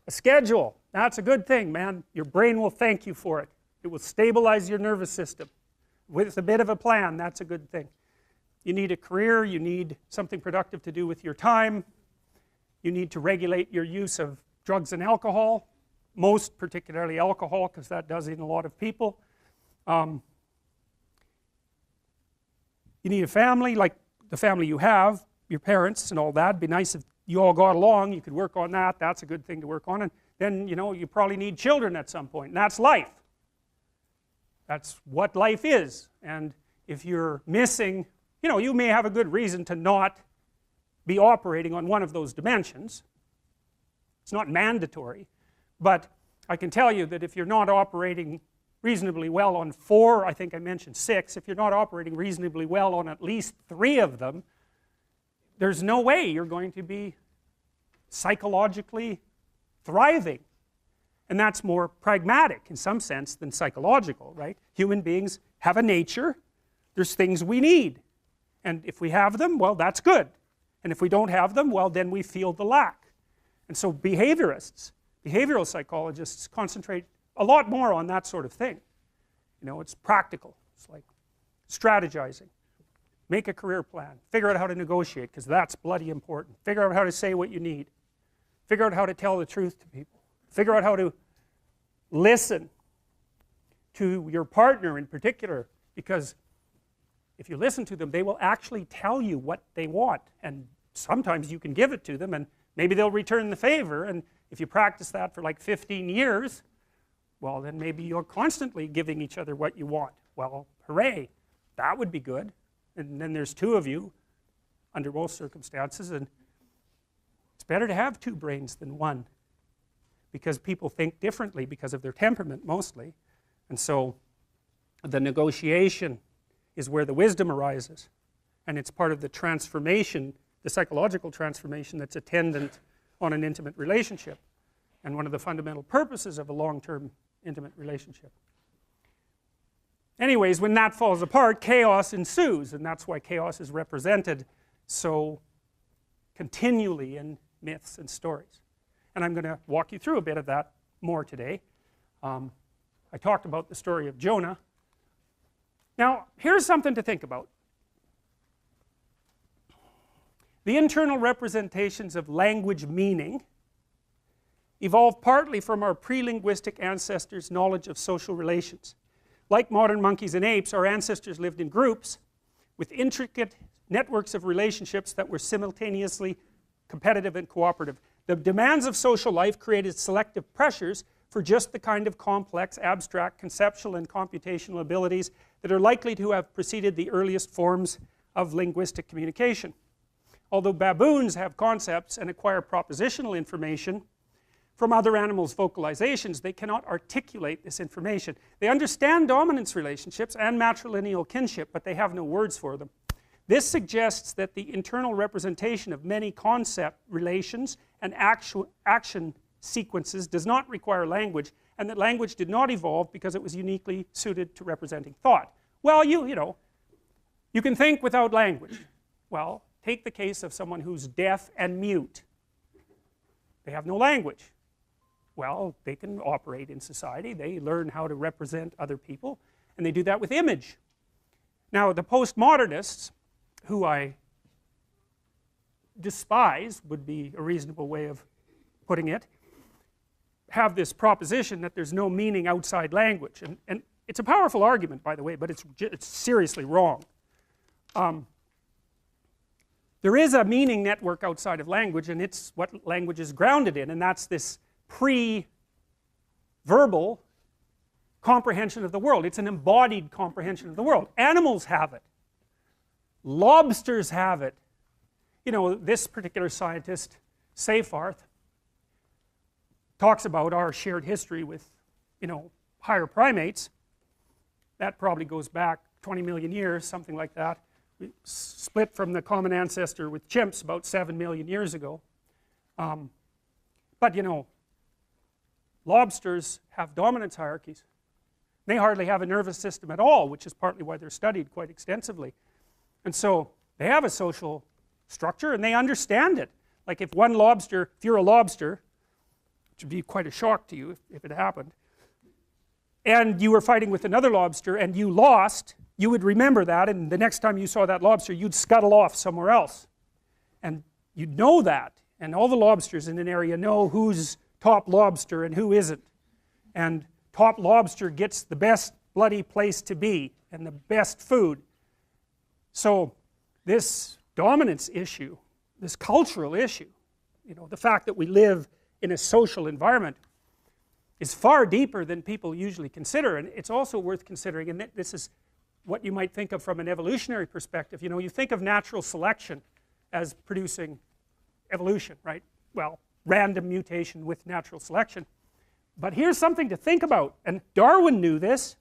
A schedule, that's a good thing, man. Your brain will thank you for it. It will stabilize your nervous system. With a bit of a plan, that's a good thing. You need a career, you need something productive to do with your time. You need to regulate your use of drugs and alcohol, most particularly alcohol, because that does in a lot of people. You need a family, like the family you have, your parents and all that. It'd be nice if you all got along, you could work on that. That's a good thing to work on. And then, you know, you probably need children at some point, and that's life. That's what life is. And if you're missing, you know, you may have a good reason to not be operating on one of those dimensions. It's not mandatory, but I can tell you that if you're not operating reasonably well on 4, I think I mentioned 6, if you're not operating reasonably well on at least 3 of them, there's no way you're going to be psychologically thriving. And that's more pragmatic in some sense than psychological, right? Human beings have a nature. There's things we need. And if we have them, well, that's good. And if we don't have them, well, then we feel the lack. And so behaviorists, behavioral psychologists concentrate a lot more on that sort of thing. You know, it's practical. It's like strategizing. Make a career plan. Figure out how to negotiate, because that's bloody important. Figure out how to say what you need. Figure out how to tell the truth to people. Figure out how to listen to your partner in particular, because if you listen to them, they will actually tell you what they want, and sometimes you can give it to them and maybe they'll return the favor, and if you practice that for like 15 years, well, then maybe you're constantly giving each other what you want. Well, hooray, that would be good. And then there's 2 of you under most circumstances, and it's better to have 2 brains than 1, because people think differently because of their temperament mostly. And so the negotiation is where the wisdom arises, and it's part of the transformation, the psychological transformation that's attendant on an intimate relationship, and one of the fundamental purposes of a long-term intimate relationship. Anyways, when that falls apart, chaos ensues, and that's why chaos is represented so continually in myths and stories. And I'm going to walk you through a bit of that more today. I talked about the story of Jonah. Now, here's something to think about. The internal representations of language meaning evolved partly from our pre-linguistic ancestors' knowledge of social relations. Like modern monkeys and apes, our ancestors lived in groups with intricate networks of relationships that were simultaneously competitive and cooperative. The demands of social life created selective pressures for just the kind of complex, abstract, conceptual, and computational abilities that are likely to have preceded the earliest forms of linguistic communication. Although baboons have concepts and acquire propositional information from other animals' vocalizations, they cannot articulate this information. They understand dominance relationships and matrilineal kinship, but they have no words for them. This suggests that the internal representation of many concept relations and action sequences does not require language, and that language did not evolve because it was uniquely suited to representing thought. Well, you know, you can think without language. Well, take the case of someone who's deaf and mute. They have no language. Well, they can operate in society. They learn how to represent other people, and they do that with image. Now, the postmodernists, who I despise, would be a reasonable way of putting it, have this proposition that there's no meaning outside language. And it's a powerful argument, by the way, but it's seriously wrong. There is a meaning network outside of language, and it's what language is grounded in, and that's this pre-verbal comprehension of the world. It's an embodied comprehension of the world. Animals have it. Lobsters have it. You know, this particular scientist, Seyfarth, talks about our shared history with, you know, higher primates. That probably goes back 20 million years, something like that. We split from the common ancestor with chimps about 7 million years ago. But, you know, lobsters have dominance hierarchies. They hardly have a nervous system at all, which is partly why they're studied quite extensively. And so they have a social structure, and they understand it. Like if one lobster, if you're a lobster, which would be quite a shock to you if it happened, and you were fighting with another lobster and you lost, you would remember that, and the next time you saw that lobster you'd scuttle off somewhere else, and you'd know that, and all the lobsters in an area know who's top lobster and who isn't, and top lobster gets the best bloody place to be and the best food. So this dominance issue, this cultural issue, you know, the fact that we live in a social environment is far deeper than people usually consider, and it's also worth considering, and this is what you might think of from an evolutionary perspective. You know, you think of natural selection as producing evolution, right? Well, random mutation with natural selection. But here's something to think about, and Darwin knew this,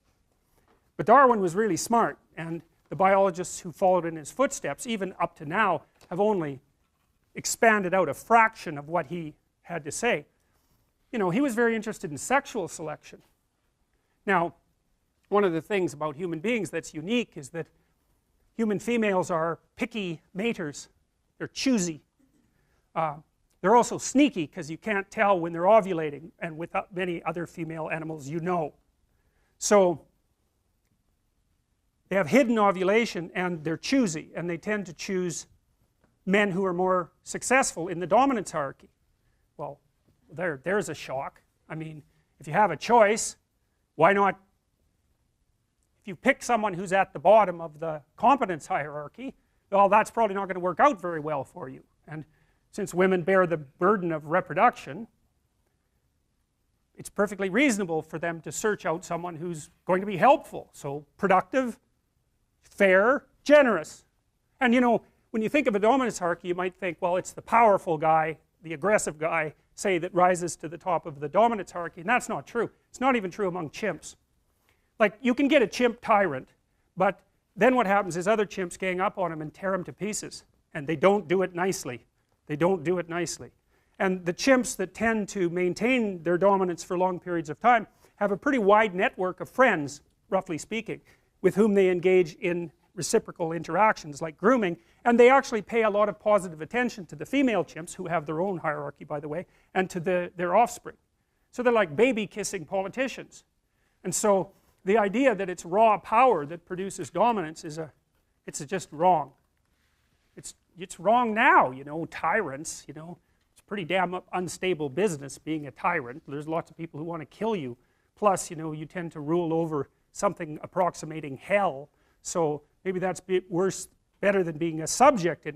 but Darwin was really smart, and the biologists who followed in his footsteps, even up to now, have only expanded out a fraction of what he had to say. You know, he was very interested in sexual selection. Now, one of the things about human beings that's unique is that human females are picky maters. They're choosy. They're also sneaky because you can't tell when they're ovulating, and with many other female animals you know. So they have hidden ovulation and they're choosy, and they tend to choose men who are more successful in the dominance hierarchy. Well, there's a shock. I mean, if you have a choice, why not, if you pick someone who's at the bottom of the competence hierarchy, well, that's probably not going to work out very well for you. And since women bear the burden of reproduction, it's perfectly reasonable for them to search out someone who's going to be helpful. So productive, fair, generous. And you know, when you think of a dominance hierarchy, you might think, well, it's the powerful guy, the aggressive guy, say, that rises to the top of the dominance hierarchy, and that's not true. It's not even true among chimps. Like, you can get a chimp tyrant, but then what happens is other chimps gang up on him and tear him to pieces, and they don't do it nicely. They don't do it nicely. And the chimps that tend to maintain their dominance for long periods of time have a pretty wide network of friends, roughly speaking, with whom they engage in reciprocal interactions like grooming, and they actually pay a lot of positive attention to the female chimps, who have their own hierarchy, by the way, and to their offspring. So they're like baby kissing politicians. And so the idea that it's raw power that produces dominance is it's just wrong. It's wrong now, you know, tyrants, you know, it's pretty damn unstable business being a tyrant. There's lots of people who want to kill you, plus, you know, you tend to rule over something approximating hell, so maybe that's better than being a subject in